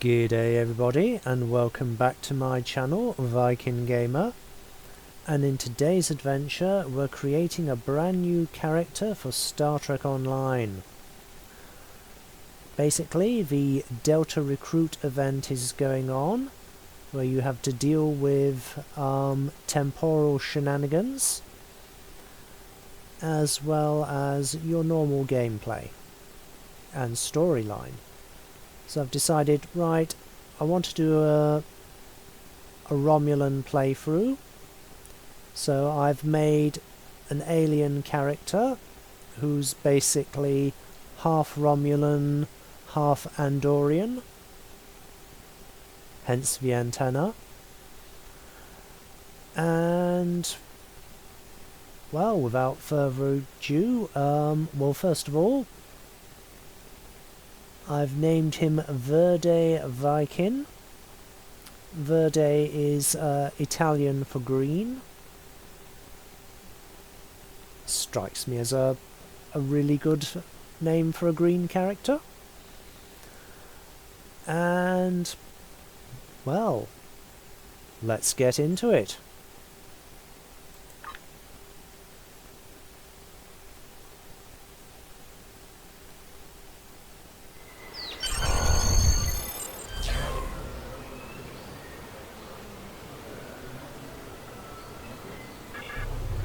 Good day everybody, and welcome back to my channel, Viking Gamer. And in today's adventure we're creating a brand new character for Star Trek Online. Basically the Delta Recruit event is going on, where you have to deal with temporal shenanigans as well as your normal gameplay and storyline. So I've decided, right, I want to do a Romulan playthrough. So I've made an alien character who's basically half Romulan, half Andorian. Hence the antenna. And, well, without further ado, well, first of all, I've named him Verde Viking. Verde is Italian for green. Strikes me as a really good name for a green character. And, well, let's get into it.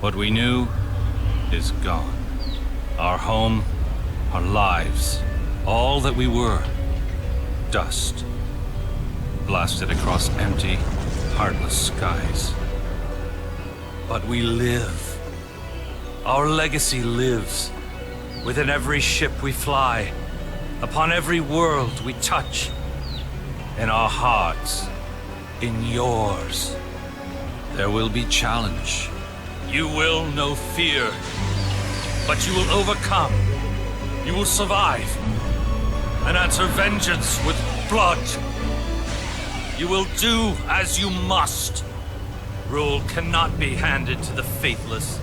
What we knew is gone. Our home, our lives, all that we were, dust. Blasted across empty, heartless skies. But we live. Our legacy lives within every ship we fly, upon every world we touch, in our hearts, in yours. There will be challenge. You will know fear, but you will overcome. You will survive and answer vengeance with blood. You will do as you must. Rule cannot be handed to the faithless.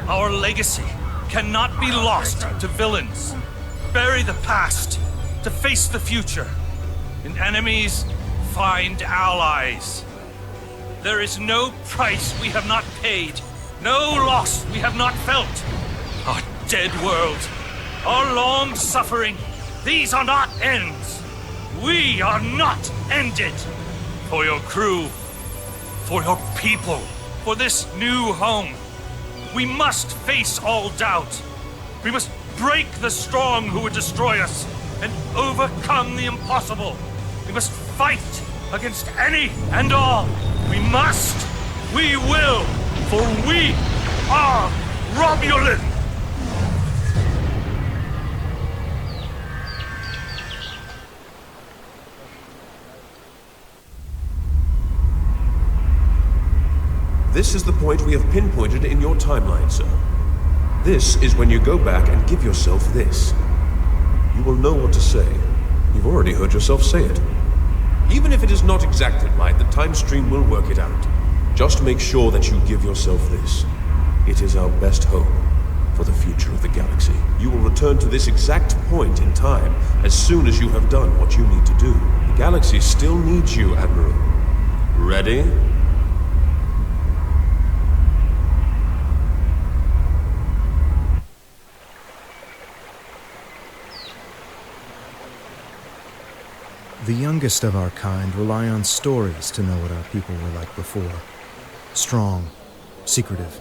Our legacy cannot be lost to villains. Bury the past to face the future. In enemies, find allies. There is no price we have not paid. No loss we have not felt. Our dead world, our long suffering, these are not ends. We are not ended. For your crew, for your people, for this new home, we must face all doubt. We must break the strong who would destroy us and overcome the impossible. We must fight against any and all. We must, we will. For we are Romulan! This is the point we have pinpointed in your timeline, sir. This is when you go back and give yourself this. You will know what to say. You've already heard yourself say it. Even if it is not exactly right, the time stream will work it out. Just make sure that you give yourself this. It is our best hope for the future of the galaxy. You will return to this exact point in time as soon as you have done what you need to do. The galaxy still needs you, Admiral. Ready? The youngest of our kind rely on stories to know what our people were like before. Strong, secretive,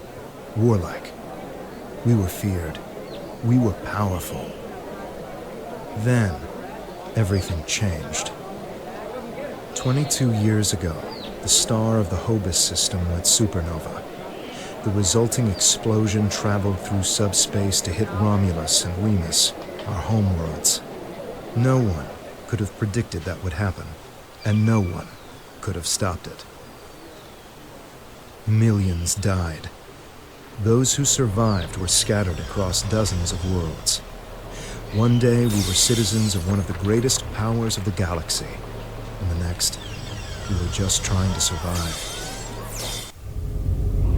warlike. We were feared. We were powerful. Then, everything changed. 22 years ago, the star of the Hobus system went supernova. The resulting explosion traveled through subspace to hit Romulus and Remus, our homeworlds. No one could have predicted that would happen, and no one could have stopped it. Millions died. Those who survived were scattered across dozens of worlds. One day we were citizens of one of the greatest powers of the galaxy, and the next, we were just trying to survive.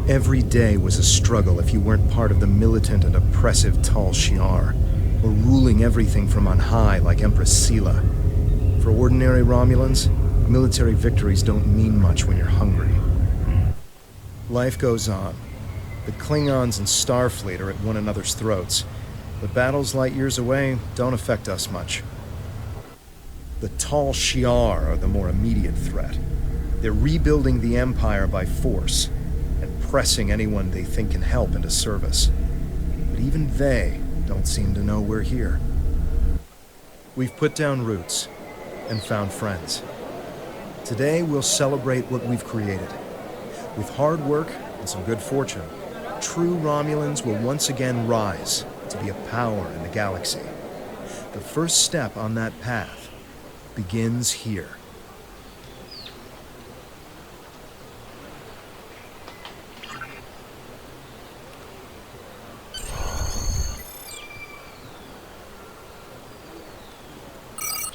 Every day was a struggle if you weren't part of the militant and oppressive Tal Shiar, or ruling everything from on high like Empress Sela. For For ordinary Romulans, military victories don't mean much when you're hungry. Life goes on. The Klingons and Starfleet are at one another's throats, but battles light years away don't affect us much. The Tal Shiar are the more immediate threat. They're rebuilding the Empire by force, and pressing anyone they think can help into service. But even they don't seem to know we're here. We've put down roots and found friends. Today we'll celebrate what we've created. With hard work and some good fortune, true Romulans will once again rise to be a power in the galaxy. The first step on that path begins here.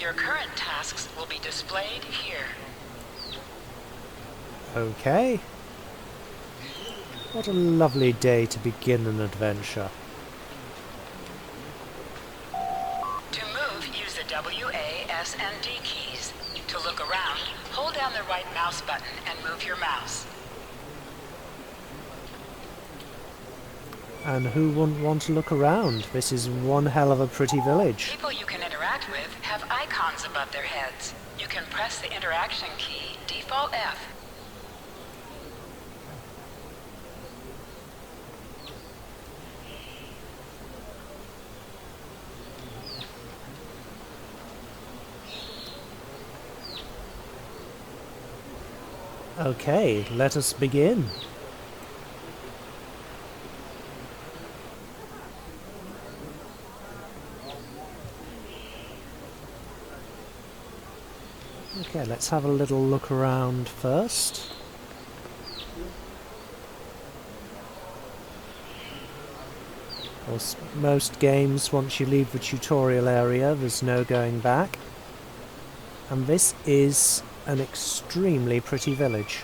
Your current tasks will be displayed here. Okay. What a lovely day to begin an adventure. To move, use the W, A, S, and D keys. To look around, hold down the right mouse button and move your mouse. And who wouldn't want to look around? This is one hell of a pretty village. People you can interact with have icons above their heads. You can press the interaction key, default F. Okay, let us begin. Okay, let's have a little look around first. Of course, most games, once you leave the tutorial area, there's no going back. And this is an extremely pretty village.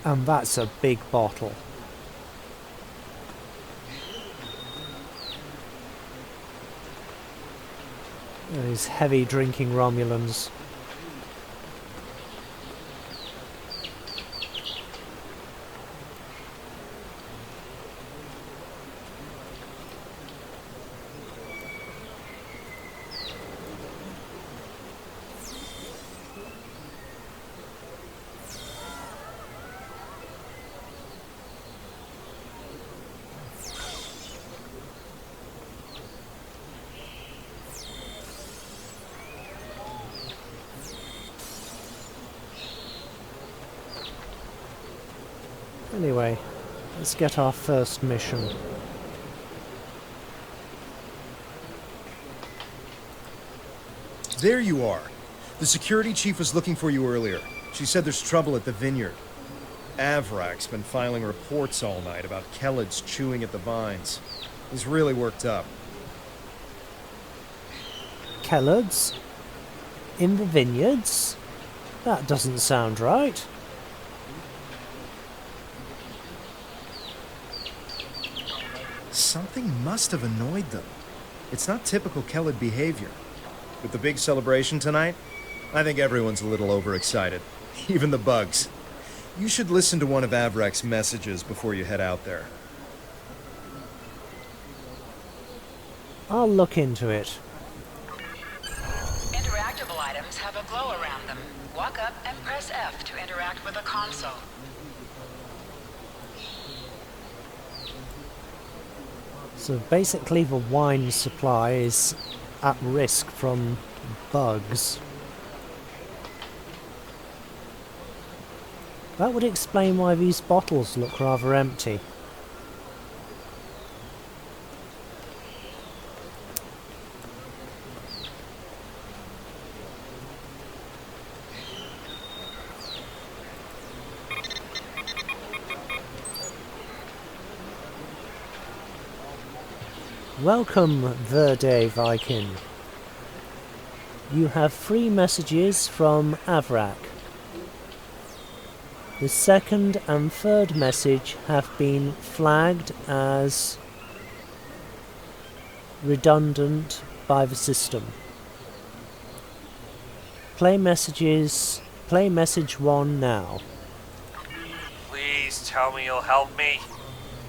And that's a big bottle. These heavy drinking Romulans. Anyway, let's get our first mission. There you are. The security chief was looking for you earlier. She said there's trouble at the vineyard. Avrak's been filing reports all night about Kellids chewing at the vines. He's really worked up. Kellids? In the vineyards? That doesn't sound right. Something must have annoyed them. It's not typical Kellid behavior. With the big celebration tonight, I think everyone's a little overexcited. Even the bugs. You should listen to one of Avrak's messages before you head out there. I'll look into it. Interactable items have a glow around them. Walk up and press F to interact with a console. So basically the wine supply is at risk from bugs. That would explain why these bottles look rather empty. Welcome, Verde Viking. You have 3 messages from Avrak. The second and third message have been flagged as redundant by the system. Play message 1 now. Please tell me you'll help me.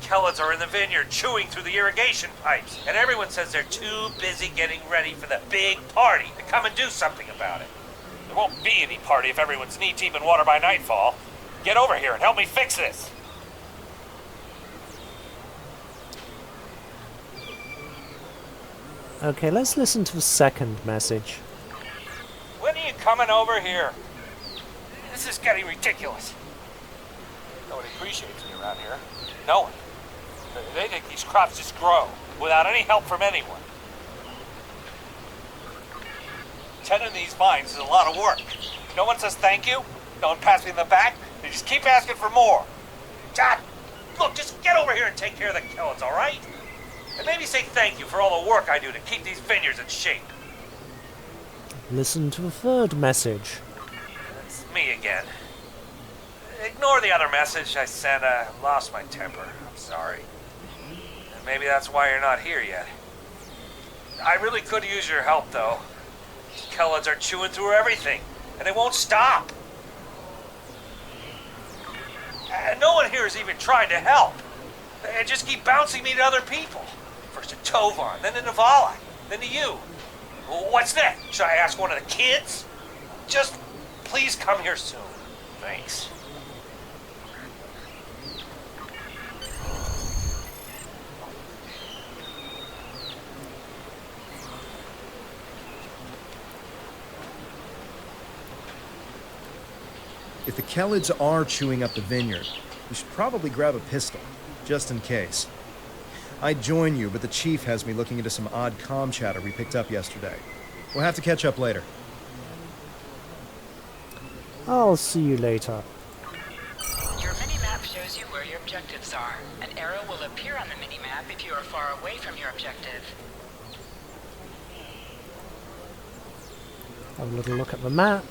Kellids are in the vineyard chewing through the irrigation pipes, and everyone says they're too busy getting ready for the big party to come and do something about it. There won't be any party if everyone's knee-deep in water by nightfall. Get over here and help me fix this. Okay, let's listen to the second message. When are you coming over here? This is getting ridiculous. Nobody appreciates me around here. No one. They think these crops just grow without any help from anyone. Tending these vines is a lot of work. No one says thank you. No one pats me in the back. They just keep asking for more. God, look, just get over here and take care of the Kellids, all right? And maybe say thank you for all the work I do to keep these vineyards in shape. Listen to the third message. It's me again. Ignore the other message I sent. Lost my temper. I'm sorry. And maybe that's why you're not here yet. I really could use your help, though. These Kellids are chewing through everything, and they won't stop. And no one here is even trying to help. They just keep bouncing me to other people. First to Tovar, then to Navala, then to you. What's next? Should I ask one of the kids? Just please come here soon. Thanks. If the Kellids are chewing up the vineyard, we should probably grab a pistol, just in case. I'd join you, but the chief has me looking into some odd comm chatter we picked up yesterday. We'll have to catch up later. I'll see you later. Your mini-map shows you where your objectives are. An arrow will appear on the mini-map if you are far away from your objective. Have a little look at the map.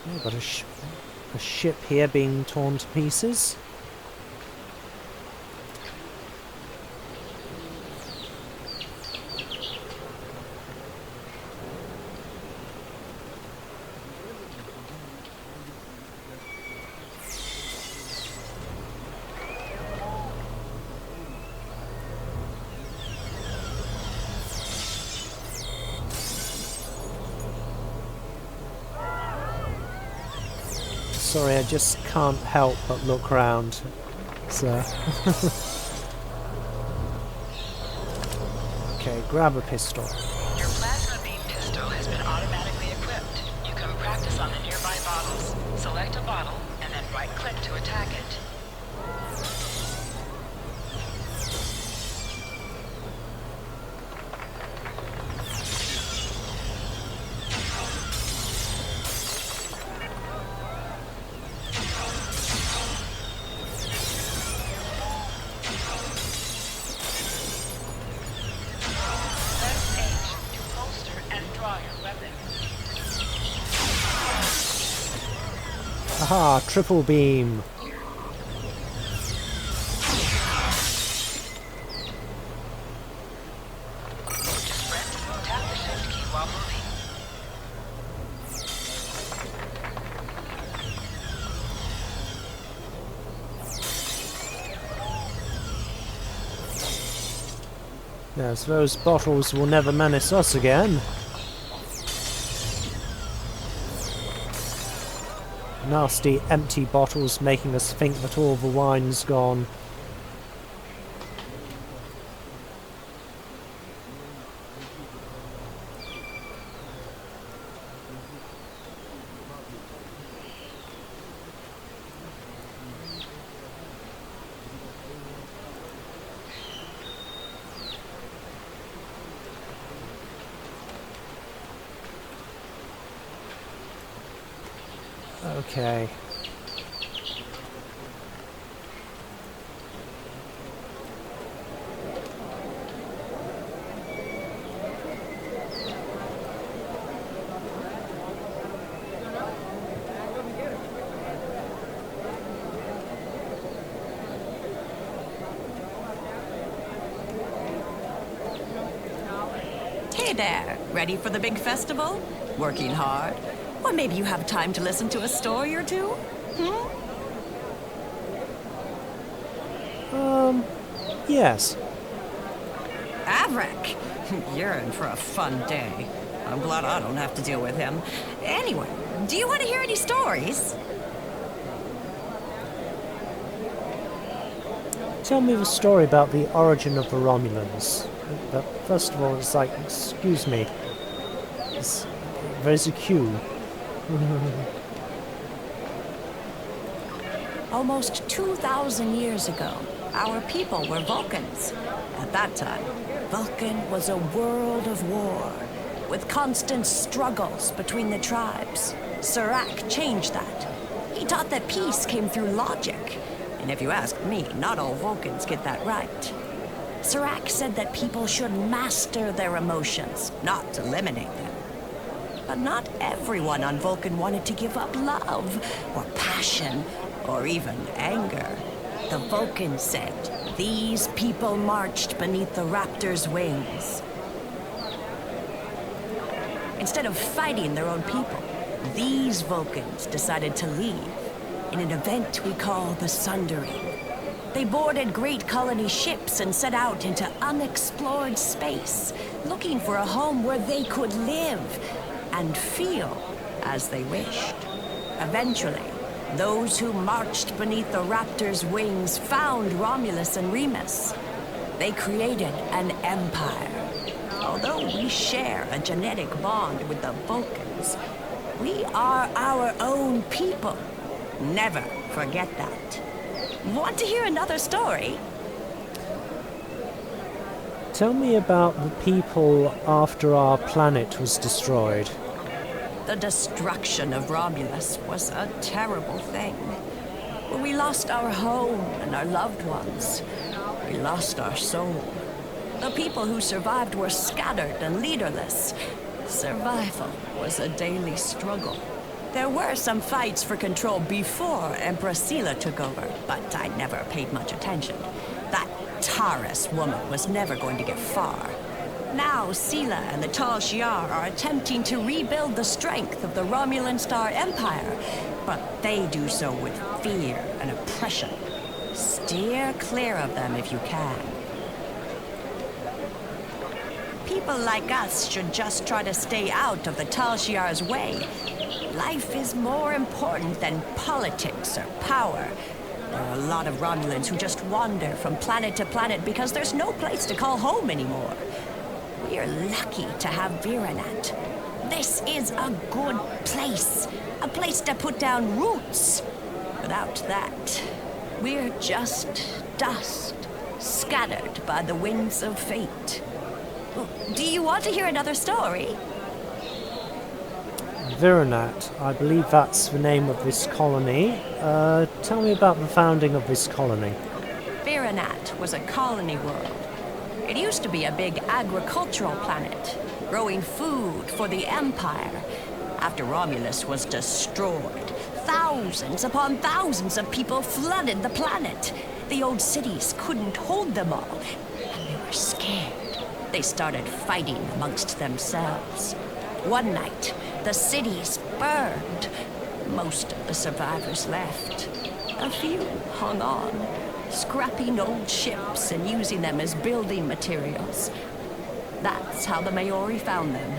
Oh, got a ship here being torn to pieces. Sorry, I just can't help but look around. So okay, grab a pistol. Your plasma beam pistol has been automatically equipped. You can practice on the nearby bottles. Select a bottle and then right-click to attack it. Aha, triple beam. Tap the shift key while moving. Yes, those bottles will never menace us again. Nasty empty bottles making us think that all the wine's gone. Okay. Hey there, ready for the big festival? Working hard? Or maybe you have time to listen to a story or two? Yes. Avrik, you're in for a fun day. I'm glad I don't have to deal with him. Anyway, do you want to hear any stories? Tell me the story about the origin of the Romulans. But first of all, it's like, excuse me. There's a queue. Almost 2,000 years ago, our people were Vulcans. At that time, Vulcan was a world of war, with constant struggles between the tribes. Serac changed that. He taught that peace came through logic. And if you ask me, not all Vulcans get that right. Serac said that people should master their emotions, not eliminate them. But not everyone on Vulcan wanted to give up love, or passion, or even anger. The Vulcans said these people marched beneath the raptor's wings. Instead of fighting their own people, these Vulcans decided to leave in an event we call the Sundering. They boarded great colony ships and set out into unexplored space, looking for a home where they could live and feel as they wished. Eventually, those who marched beneath the raptor's wings found Romulus and Remus. They created an empire. Although we share a genetic bond with the Vulcans, we are our own people. Never forget that. Want to hear another story? Tell me about the people after our planet was destroyed. The destruction of Romulus was a terrible thing. We lost our home and our loved ones. We lost our soul. The people who survived were scattered and leaderless. Survival was a daily struggle. There were some fights for control before Empress Sela took over, but I never paid much attention. That Taurus woman was never going to get far. Now Sela and the Tal Shiar are attempting to rebuild the strength of the Romulan Star Empire, but they do so with fear and oppression. Steer clear of them if you can. People like us should just try to stay out of the Tal Shiar's way. Life is more important than politics or power. There are a lot of Romulans who just wander from planet to planet because there's no place to call home anymore. We're lucky to have Viranat. This is a good place. A place to put down roots. Without that, we're just dust, scattered by the winds of fate. Do you want to hear another story? Viranat, I believe that's the name of this colony. Tell me about the founding of this colony. Viranat was a colony world. It used to be a big agricultural planet, growing food for the Empire. After Romulus was destroyed, thousands upon thousands of people flooded the planet. The old cities couldn't hold them all, and they were scared. They started fighting amongst themselves. One night, the cities burned. Most of the survivors left. A few hung on, scrapping old ships and using them as building materials. That's how the Maori found them,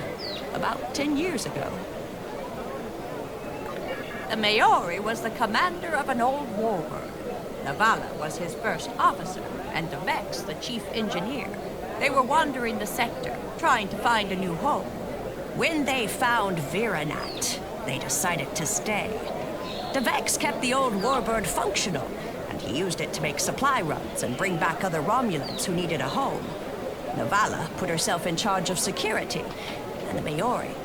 about 10 years ago. The Maori was the commander of an old warbird. Navala was his first officer, and Devex the chief engineer. They were wandering the sector, trying to find a new home. When they found Viranat, they decided to stay. Devex kept the old warbird functional, and he used it to make supply runs and bring back other Romulans who needed a home. Navala put herself in charge of security, and the Maori,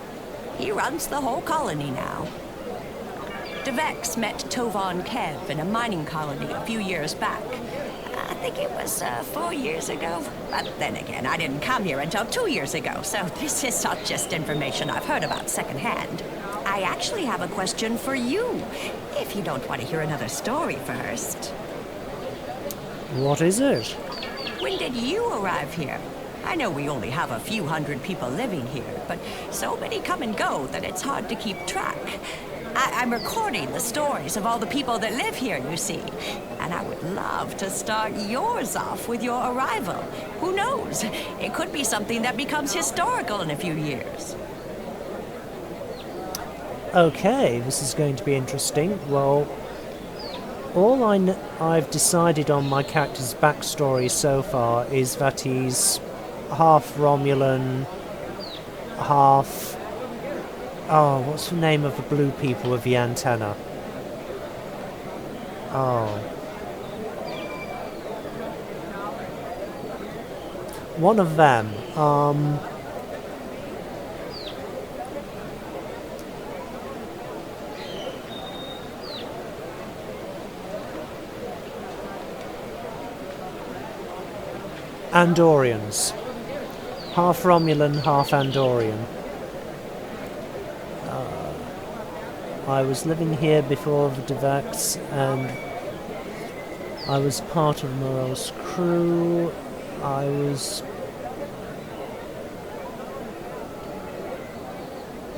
he runs the whole colony now. Devex met Tova and Kev in a mining colony a few years back. I think it was 4 years ago. But then again, I didn't come here until 2 years ago, so this is not just information I've heard about secondhand. I actually have a question for you, if you don't want to hear another story first. What is it? When did you arrive here? I know we only have a few hundred people living here, but so many come and go that it's hard to keep track. I'm recording the stories of all the people that live here, you see. And I would love to start yours off with your arrival. Who knows? It could be something that becomes historical in a few years. Okay, this is going to be interesting. Well, all I've decided on my character's backstory so far is that he's half Romulan, half... Oh, what's the name of the blue people with the antenna? Oh. One of them. Andorians. Half Romulan, half Andorian. I was living here before the Devex, and I was part of Morel's crew. I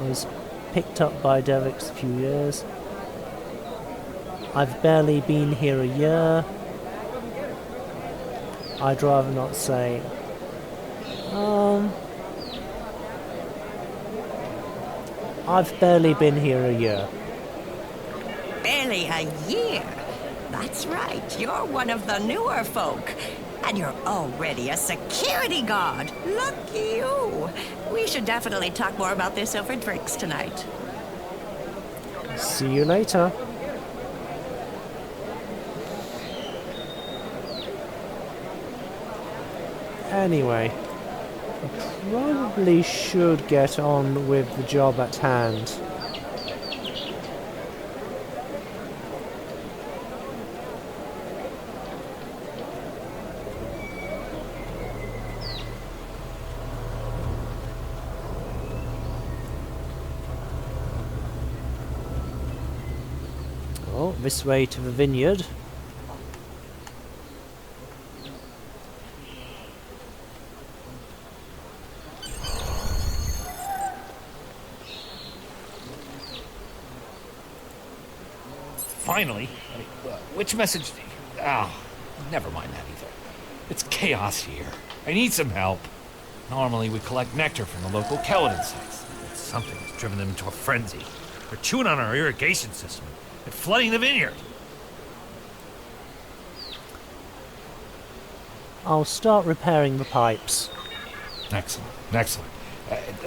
was picked up by Devex a few years. I've barely been here a year. I'd rather not say. I've barely been here a year. Barely a year? That's right, you're one of the newer folk. And you're already a security guard. Lucky you. We should definitely talk more about this over drinks tonight. See you later. Anyway, I probably should get on with the job at hand. Oh, this way to the vineyard. Finally? Which message? Oh, never mind that either. It's chaos here. I need some help. Normally we collect nectar from the local Keladin sites. But something has driven them into a frenzy. They're chewing on our irrigation system and flooding the vineyard. I'll start repairing the pipes. Excellent, excellent.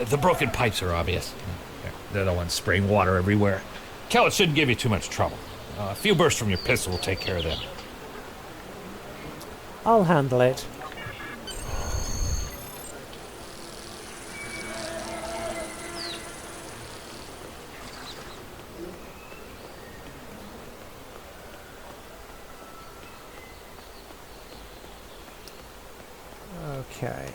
The broken pipes are obvious. They're the ones spraying water everywhere. Kellet shouldn't give you too much trouble. A few bursts from your pistol will take care of them. I'll handle it. Okay.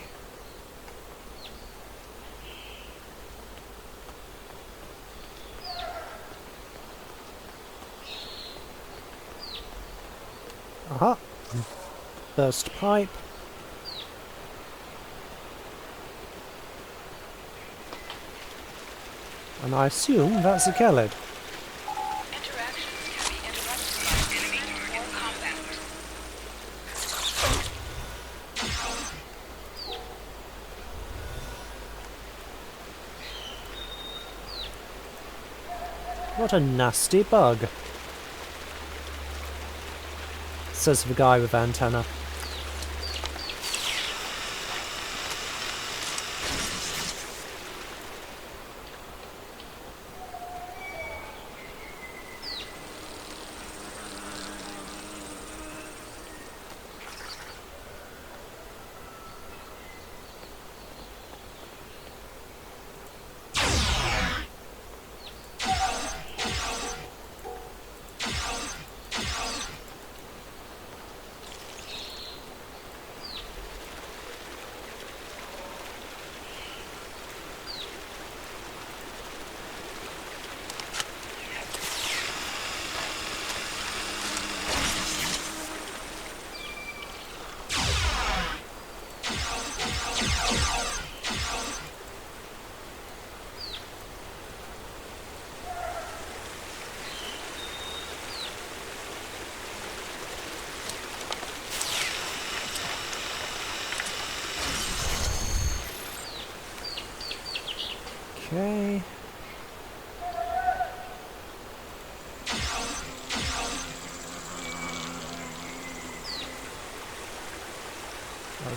Aha. Burst pipe. And I assume that's a Keled. Interactions can be interrupted by defeat or combat. What a nasty bug, says the guy with antenna.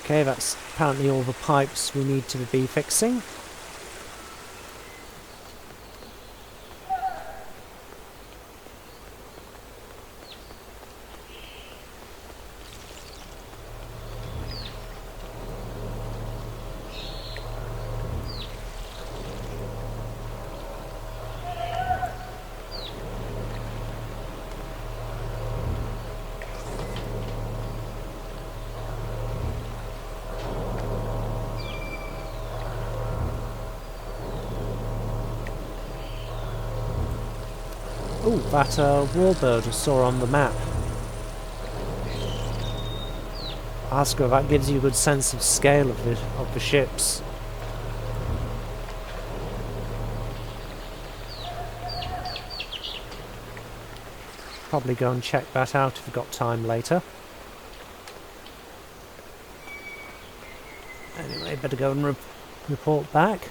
Okay, that's apparently all the pipes we need to be fixing. Oh, that warbird I saw on the map. Oscar, that gives you a good sense of scale of the ships. Probably go and check that out if we've got time later. Anyway, better go and report back.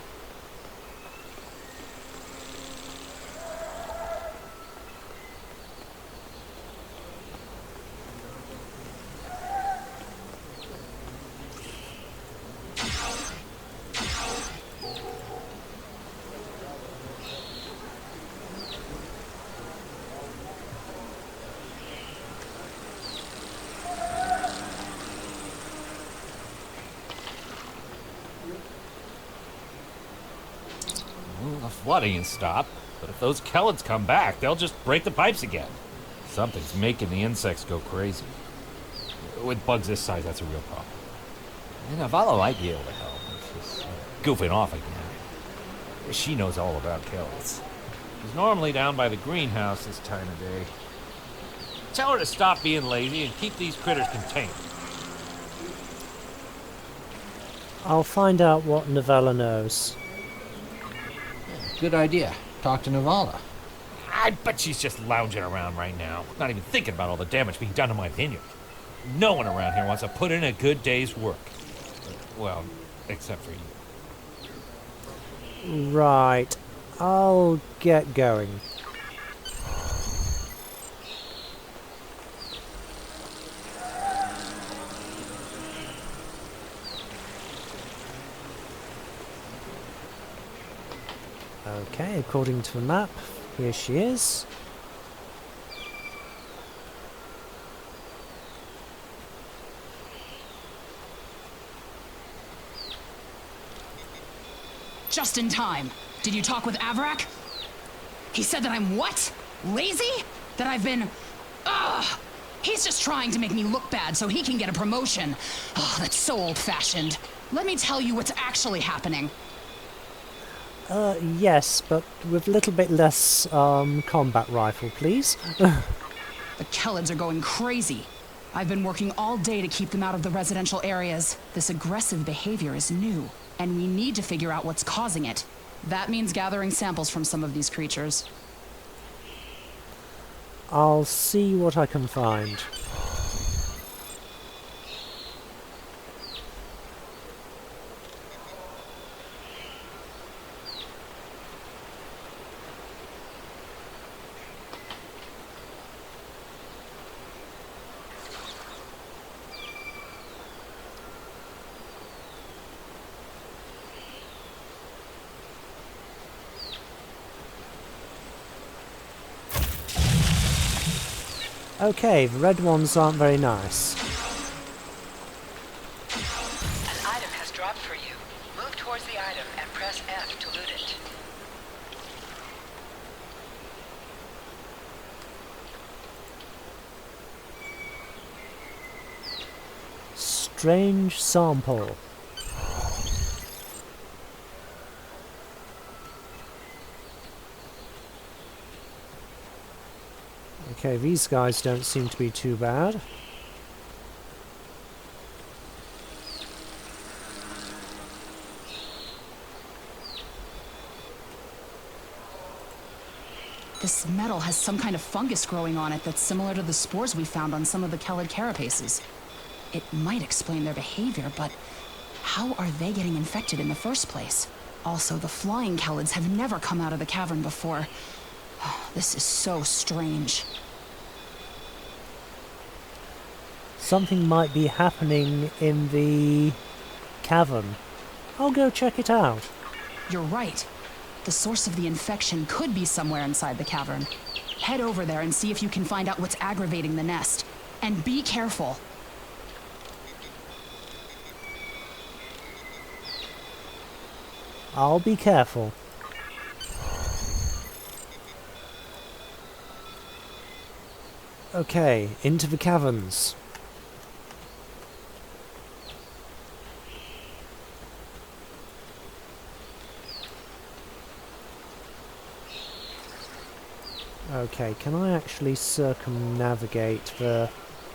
The flooding stopped, but if those Kellets come back, they'll just break the pipes again. Something's making the insects go crazy. With bugs this size, that's a real problem. And Navala might be able to help. She's goofing off again. She knows all about Kellets. She's normally down by the greenhouse this time of day. Tell her to stop being lazy and keep these critters contained. I'll find out what Novella knows. Good idea. Talk to Navala. I bet she's just lounging around right now, not even thinking about all the damage being done to my vineyard. No one around here wants to put in a good day's work. Well, except for you. Right. I'll get going. Okay, according to the map, here she is. Just in time. Did you talk with Avrak? He said that I'm what? Lazy? That I've been... Ugh! He's just trying to make me look bad so he can get a promotion. Oh, that's so old-fashioned. Let me tell you what's actually happening. Yes, but with a little bit less, combat rifle, please. The Kellets are going crazy. I've been working all day to keep them out of the residential areas. This aggressive behavior is new, and we need to figure out what's causing it. That means gathering samples from some of these creatures. I'll see what I can find. Okay, the red ones aren't very nice. An item has dropped for you. Move towards the item and press F to loot it. Strange sample. Okay, these guys don't seem to be too bad. This metal has some kind of fungus growing on it that's similar to the spores we found on some of the Kellid carapaces. It might explain their behavior, but how are they getting infected in the first place? Also, the flying Kellids have never come out of the cavern before. This is so strange. Something might be happening in the cavern. I'll go check it out. You're right. The source of the infection could be somewhere inside the cavern. Head over there and see if you can find out what's aggravating the nest. And be careful. I'll be careful. Okay, into the caverns. Okay, can I actually circumnavigate the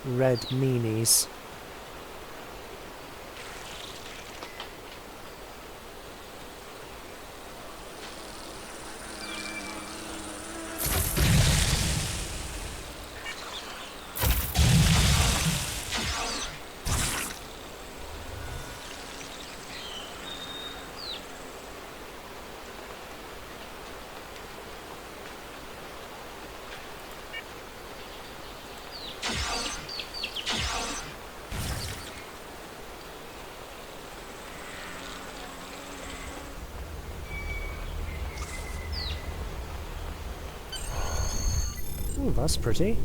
red meanies? Oh, that's pretty.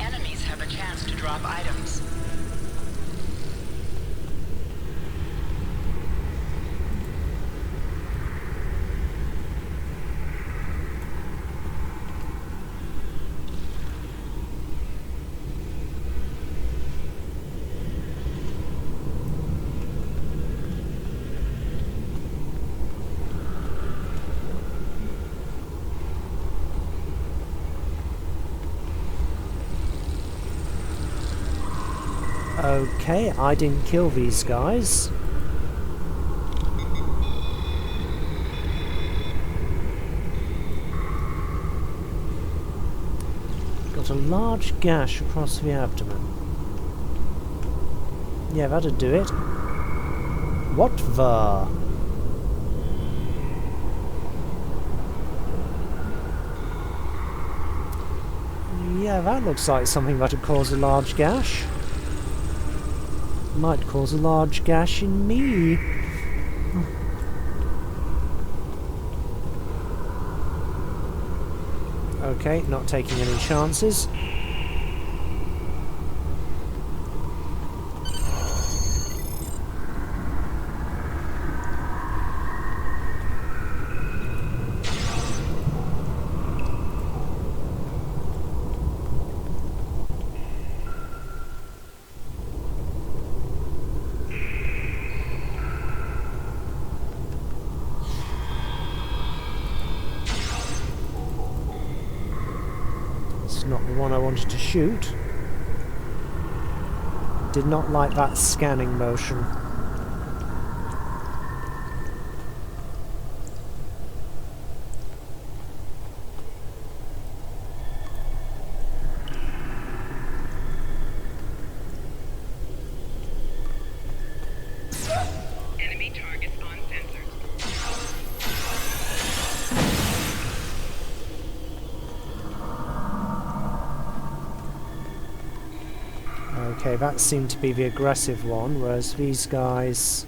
Enemies have a chance to drop items. Okay, I didn't kill these guys. Got a large gash across the abdomen. Yeah, that'd do it. What the? Yeah, that looks like something that would cause a large gash. Might cause a large gash in me. Okay, not taking any chances. Not the one I wanted to shoot. Did not like that scanning motion. Enemy targets on sensors. Okay, that seemed to be the aggressive one, whereas these guys...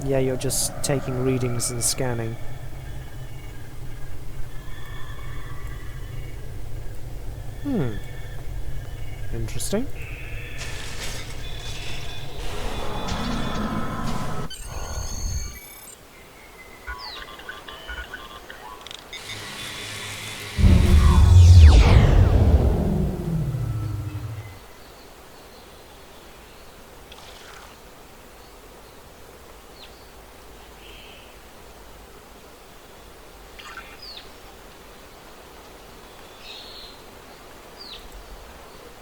Yeah, you're just taking readings and scanning. Interesting.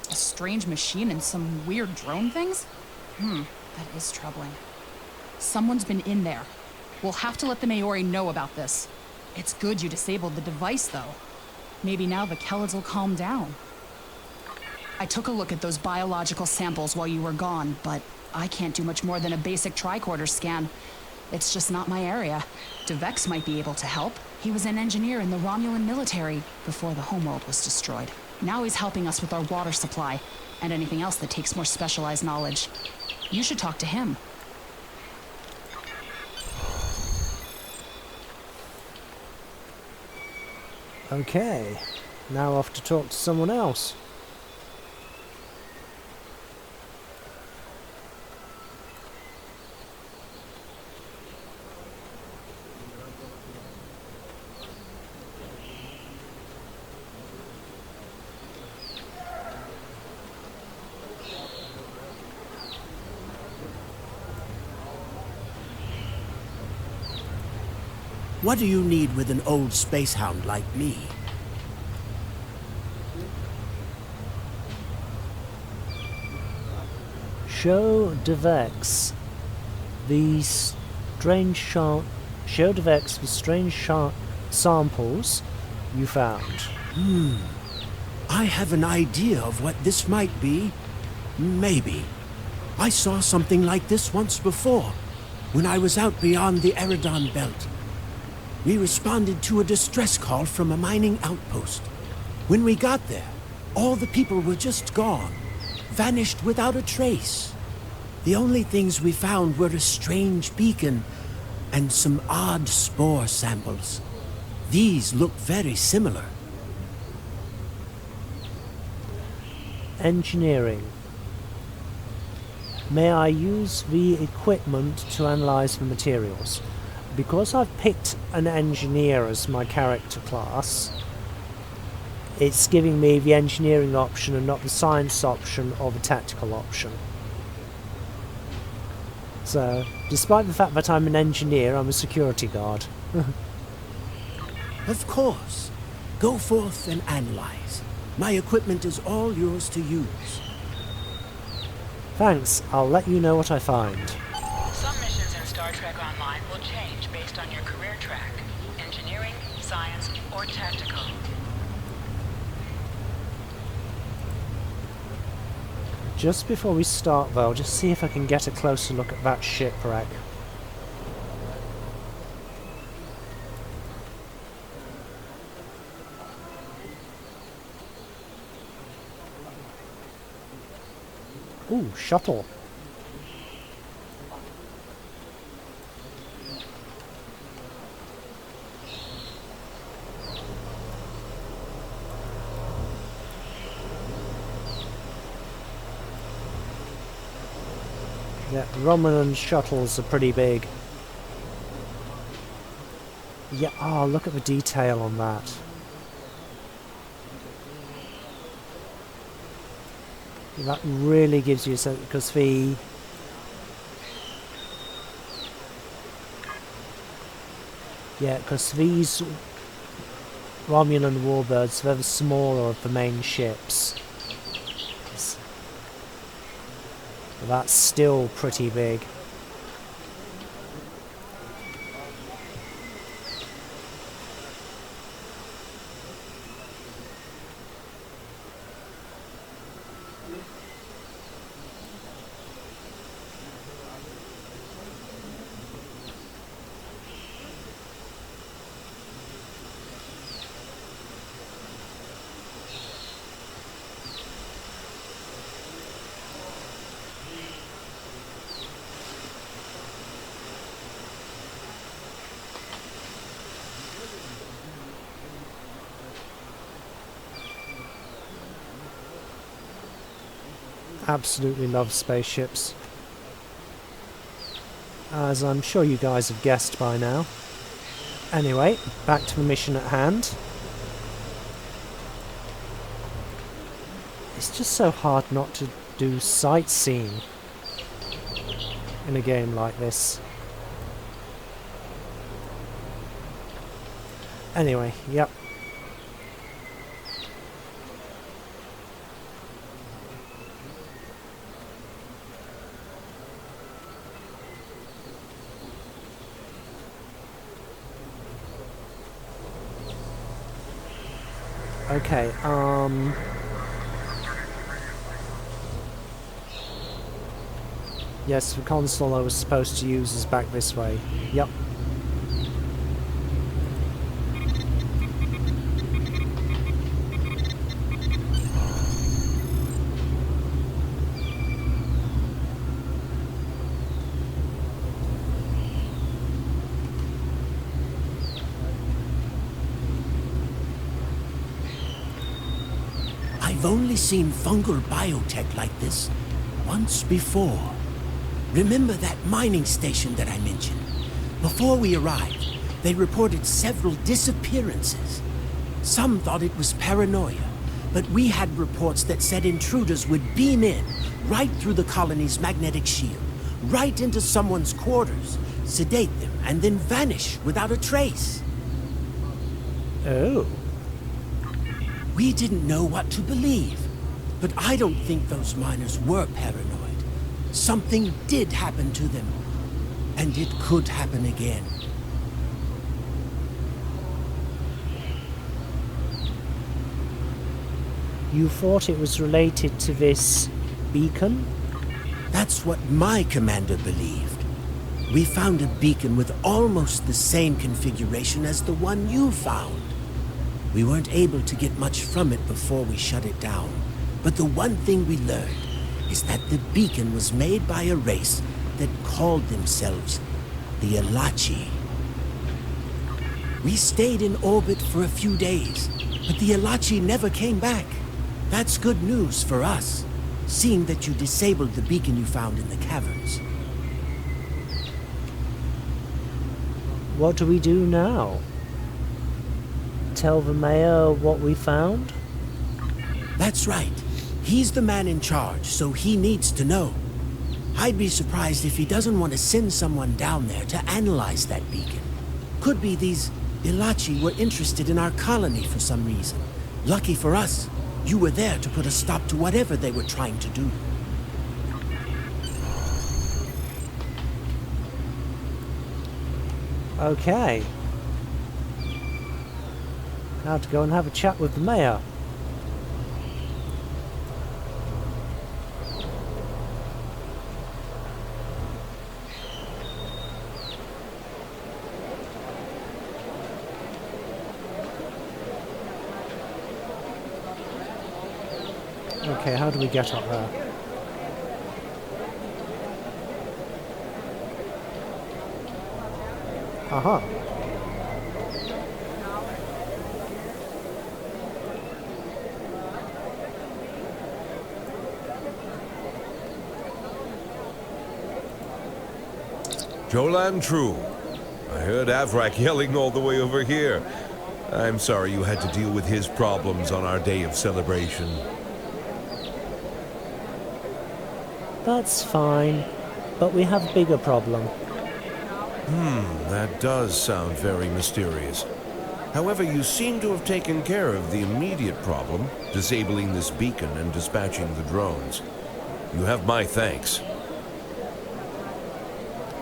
A strange machine and some weird drone things? That is troubling. Someone's been in there. We'll have to let the Maori know about this. It's good you disabled the device, though. Maybe now the Kellids will calm down. I took a look at those biological samples while you were gone, but I can't do much more than a basic tricorder scan. It's just not my area. DeVex might be able to help. He was an engineer in the Romulan military before the homeworld was destroyed. Now he's helping us with our water supply and anything else that takes more specialized knowledge. You should talk to him. Okay, now off to talk to someone else. What do you need with an old space hound like me? Show DeVex the strange samples you found. I have an idea of what this might be. Maybe. I saw something like this once before, when I was out beyond the Eridon Belt. We responded to a distress call from a mining outpost. When we got there, all the people were just gone, vanished without a trace. The only things we found were a strange beacon and some odd spore samples. These look very similar. Engineering. May I use the equipment to analyze the materials? Because I've picked an engineer as my character class, it's giving me the engineering option and not the science option or the tactical option. So, despite the fact that I'm an engineer, I'm a security guard. Of course. Go forth and analyze. My equipment is all yours to use. Thanks, I'll let you know what I find. Some missions in Star Trek Online will change based on your career track. Engineering, science, or tactical. Just before we start though, just see if I can get a closer look at that shipwreck. Ooh, shuttle. Yeah, Romulan shuttles are pretty big. Yeah, oh, look at the detail on that. That really gives you a sense, because the... Yeah, because these Romulan warbirds, they're the smaller of the main ships. That's still pretty big. Absolutely love spaceships, as I'm sure you guys have guessed by now. Anyway, back to the mission at hand. It's just so hard not to do sightseeing in a game like this. Anyway, yep. Okay, Yes, the console I was supposed to use is back this way. Yep. I've only seen fungal biotech like this once before. Remember that mining station that I mentioned? Before we arrived, they reported several disappearances. Some thought it was paranoia, but we had reports that said intruders would beam in right through the colony's magnetic shield, right into someone's quarters, sedate them, and then vanish without a trace. Oh. We didn't know what to believe, but I don't think those miners were paranoid. Something did happen to them, and it could happen again. You thought it was related to this beacon? That's what my commander believed. We found a beacon with almost the same configuration as the one you found. We weren't able to get much from it before we shut it down. But the one thing we learned is that the beacon was made by a race that called themselves the Elachi. We stayed in orbit for a few days, but the Elachi never came back. That's good news for us, seeing that you disabled the beacon you found in the caverns. What do we do now? Tell the mayor what we found? That's right. He's the man in charge, so he needs to know. I'd be surprised if he doesn't want to send someone down there to analyze that beacon. Could be these Elachi were interested in our colony for some reason. Lucky for us, you were there to put a stop to whatever they were trying to do. Okay. Now to go and have a chat with the mayor. Okay, how do we get up there? Aha. Jolan True. I heard Avrak yelling all the way over here. I'm sorry you had to deal with his problems on our day of celebration. That's fine, but we have a bigger problem. That does sound very mysterious. However, you seem to have taken care of the immediate problem, disabling this beacon and dispatching the drones. You have my thanks.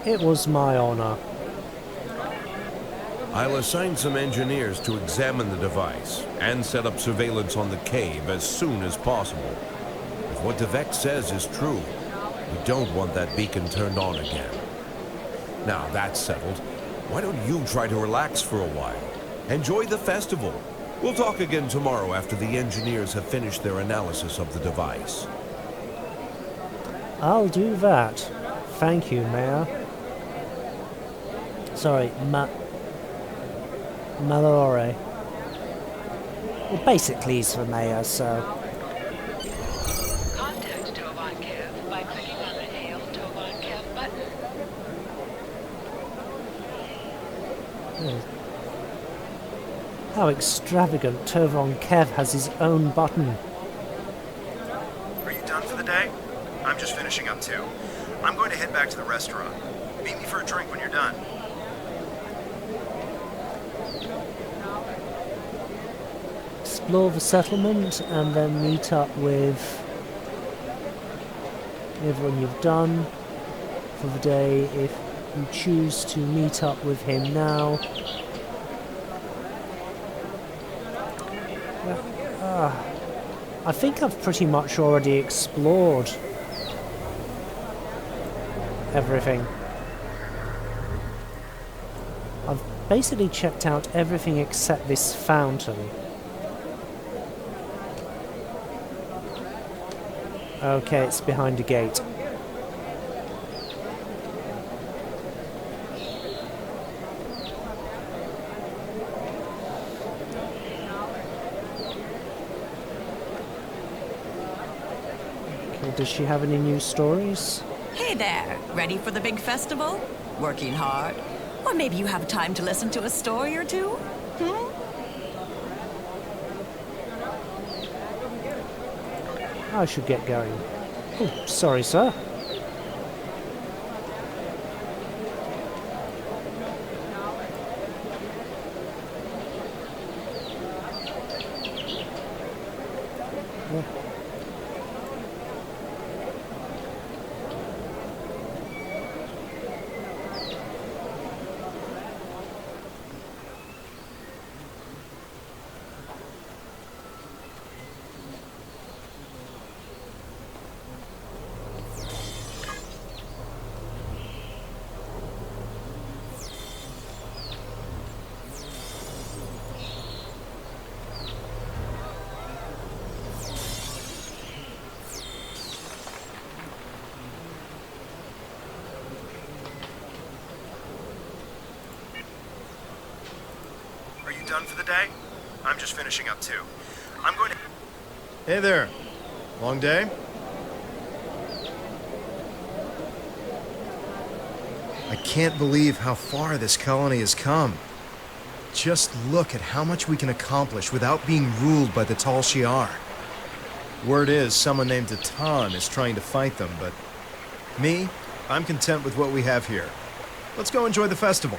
It was my honor. I'll assign some engineers to examine the device and set up surveillance on the cave as soon as possible. If what Devek says is true, we don't want that beacon turned on again. Now that's settled, why don't you try to relax for a while? Enjoy the festival. We'll talk again tomorrow after the engineers have finished their analysis of the device. I'll do that. Thank you, Mayor. Sorry, Malore. Well, basically he's the mayor, so... Contact Tovan Kev by clicking on the Hail Tovan Kev button. How extravagant. Tovan Kev has his own button. Are you done for the day? I'm just finishing up too. I'm going to head back to the restaurant. Meet me for a drink when you're done. Explore the settlement and then meet up with everyone you've done for the day if you choose to meet up with him now. I think I've pretty much already explored everything. I've basically checked out everything except this fountain. Okay, it's behind a gate. Okay, does she have any new stories? Hey there, ready for the big festival? Working hard? Or maybe you have time to listen to a story or two? I should get going. Oh, sorry, sir. Are you done for the day? I'm just finishing up too. I'm going to... Hey there. Long day? I can't believe how far this colony has come. Just look at how much we can accomplish without being ruled by the Tal Shiar. Word is, someone named Atan is trying to fight them, but... me? I'm content with what we have here. Let's go enjoy the festival.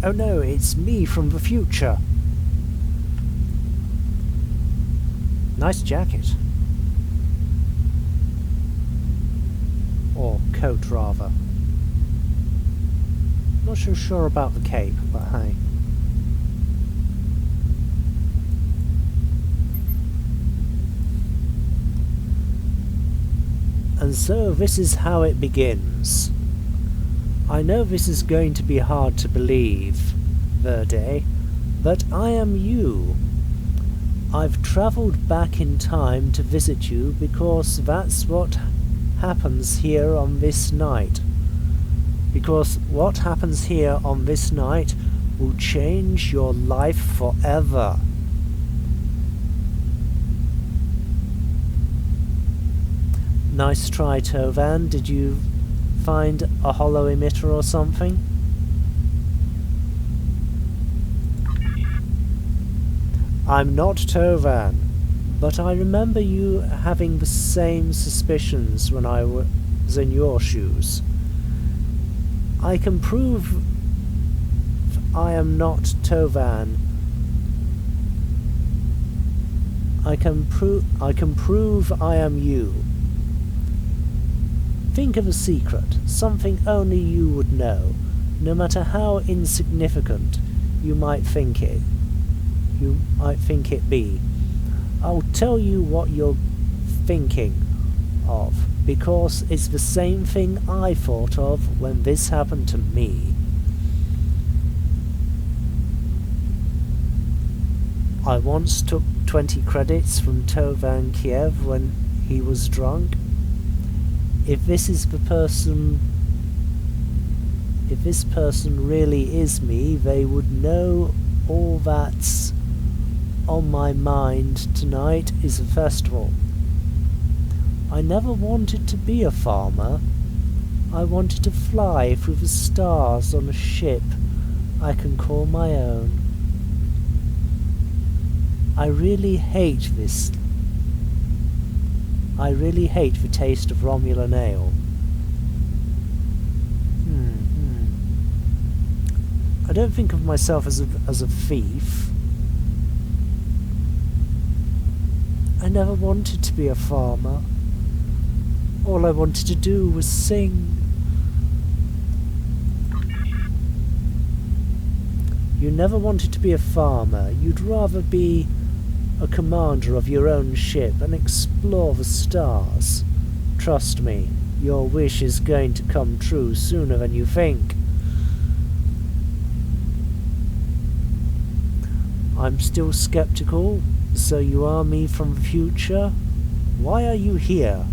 Oh no, it's me from the future. Nice jacket. Or coat, rather. Not so sure about the cape, but hey. And so this is how it begins. I know this is going to be hard to believe, Verde, but I am you. I've travelled back in time to visit you because that's what happens here on this night. Because what happens here on this night will change your life forever. Nice try, Tovan. Did you find a hollow emitter or something? I'm not Tovan, but I remember you having the same suspicions when I was in your shoes. I can prove I am not Tovan. I can prove I am you. Think of a secret, something only you would know, no matter how insignificant you might think it be. I'll tell you what you're thinking of, because it's the same thing I thought of when this happened to me. I once took 20 credits from Tovan Kiev when he was drunk. If this person really is me, they would know all that's on my mind tonight is a festival. I never wanted to be a farmer. I wanted to fly through the stars on a ship I can call my own. I really hate the taste of Romulan ale. I don't think of myself as a thief. I never wanted to be a farmer. All I wanted to do was sing. You never wanted to be a farmer. You'd rather be a commander of your own ship and explore the stars. Trust me, your wish is going to come true sooner than you think. I'm still skeptical, so you are me from the future? Why are you here?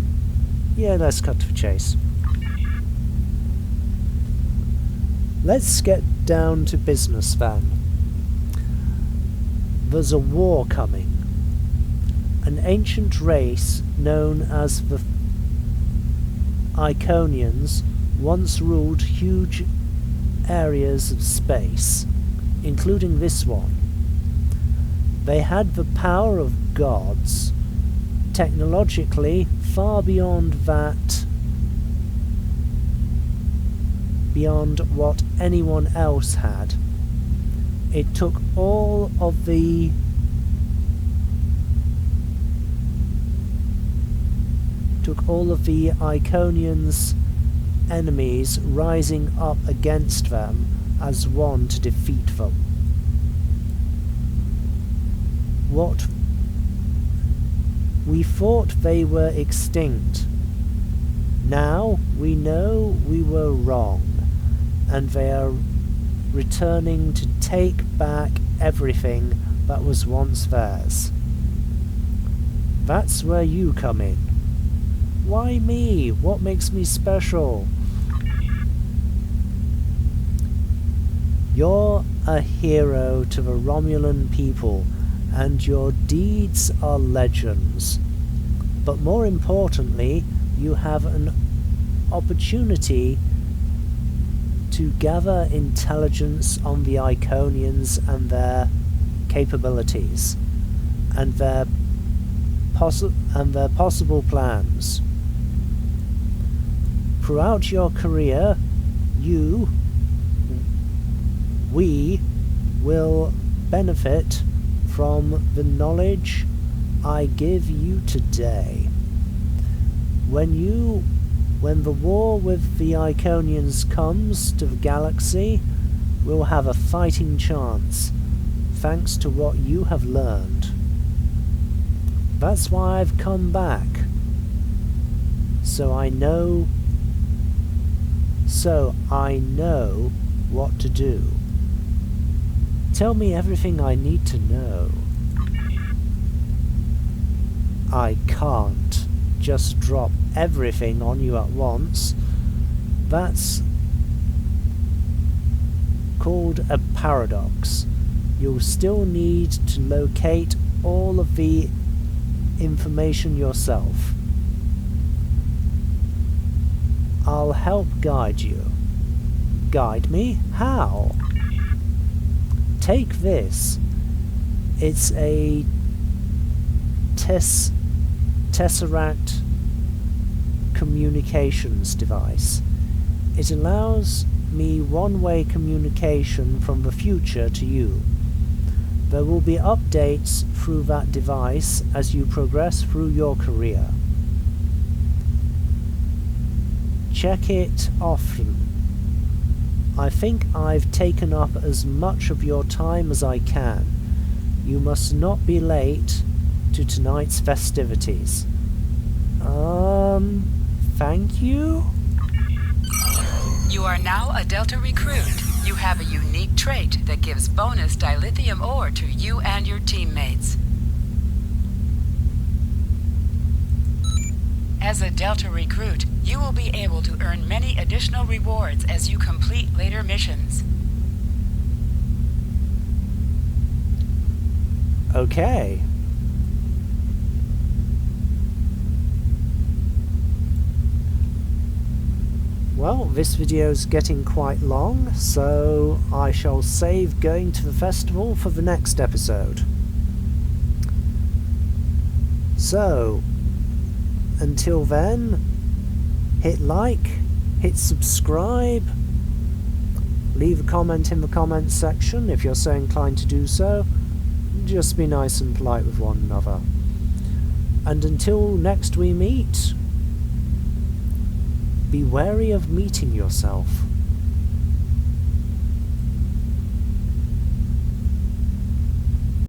Yeah, let's cut to the chase. Let's get down to business then. There's a war coming. An ancient race known as the Iconians once ruled huge areas of space, including this one. They had the power of gods, technologically far beyond what anyone else had. It took all of the Iconians' enemies rising up against them as one to defeat them. We thought they were extinct. Now we know we were wrong, and they are returning to take back everything that was once theirs. That's where you come in. Why me? What makes me special? You're a hero to the Romulan people, and your deeds are legends. But more importantly, you have an opportunity to gather intelligence on the Iconians and their capabilities, and their possible plans. Throughout your career, we will benefit from the knowledge I give you today. When the war with the Iconians comes to the galaxy, we'll have a fighting chance, thanks to what you have learned. That's why I've come back. So I know what to do. Tell me everything I need to know. I can't just drop everything on you at once. That's called a paradox. You'll still need to locate all of the information yourself. I'll help guide you. Guide me? How? Take this. It's a Tesseract communications device. It allows me one-way communication from the future to you. There will be updates through that device as you progress through your career. Check it often. I think I've taken up as much of your time as I can. You must not be late to tonight's festivities. Thank you? You are now a Delta recruit. You have a unique trait that gives bonus dilithium ore to you and your teammates. As a Delta recruit, you will be able to earn many additional rewards as you complete later missions. Okay. Well, this video's getting quite long, so I shall save going to the festival for the next episode. So, until then, hit like, hit subscribe, leave a comment in the comments section if you're so inclined to do so. Just be nice and polite with one another. And until next we meet, Be wary of meeting yourself.